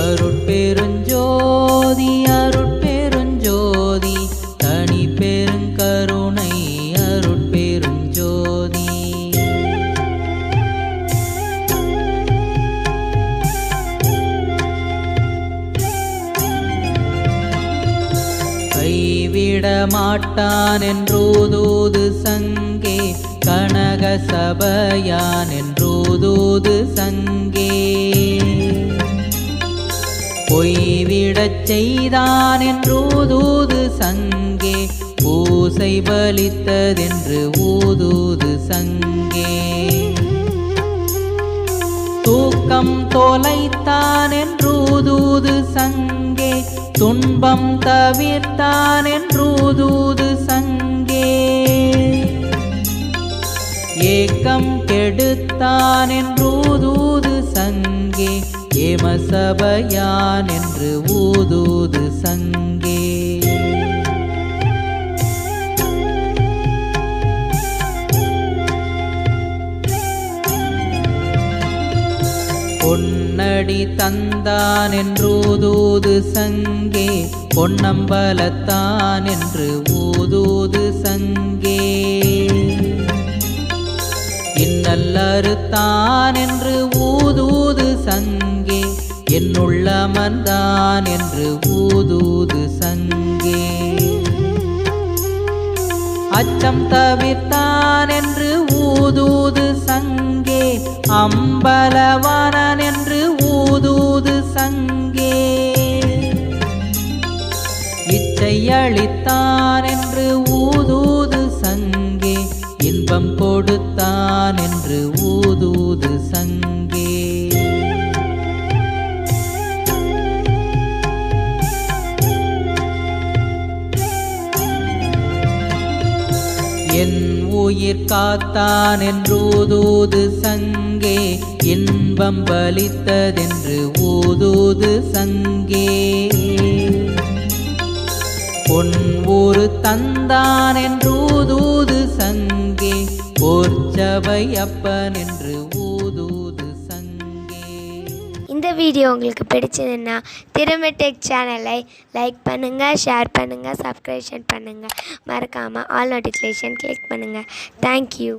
அருட்பெருஞ்சோதி அருட்பெருஞ்சோதி தனி பெருங்கருணை அருட்பெருஞ்சோதி. கைவிட மாட்டான் என்றூதூது சங்கே கனக சபையான் என்றூதூது சங்கே. பொய்விடச் செய்தான் என்றூதூது சங்கே பூசை பலித்ததென்று ஊதூது சங்கே. தூக்கம் தொலைத்தான் என்றூதூது சங்கே துன்பம் தவிர்த்தான் என்றூதூது சங்கே. ஏக்கம் கெடுத்தான் என்றூதூது சங்கே ஏமசபையான் என்று ஊதூது சங்கே. பொன்னடி தந்தான் என்றூதூது சங்கே பொன்னம்பலத்தான் என்று ஊதூது சங்கே. இன்னல்லறுத்தான் என்று ஊதூது சங்கே என்னுள்ளமர்ந்தான் என்று ஊதூது சங்கே. அச்சம் தவிர்த்தான் என்று ஊதூது சங்கே அம்பலவானன் என்று ஊதூது சங்கே. இச்சையளித்தான் என்று ஊதூது சங்கே இன்பம் கொடுத்தான் என்று ஊதூது சங்கே. என் உயிர் காத்தான் என்றூதூது சங்கே இன்பம் பலித்ததென்று ஊதூது சங்கே. பொன் ஊரு தந்தான் என்றூதூது சங்கே போர்ச்சபை அப்பன் என்று ஊதூது சங்கே. இந்த வீடியோ உங்களுக்கு பிடிச்சதுன்னா திறமை டெக் சேனலை லைக் பண்ணுங்கள், ஷேர் பண்ணுங்கள், சப்ஸ்கிரிப்ஷன் பண்ணுங்கள். மறக்காமல் ஆல் நோட்டிஃபிகேஷன் கிளிக் பண்ணுங்கள். தேங்க்யூ.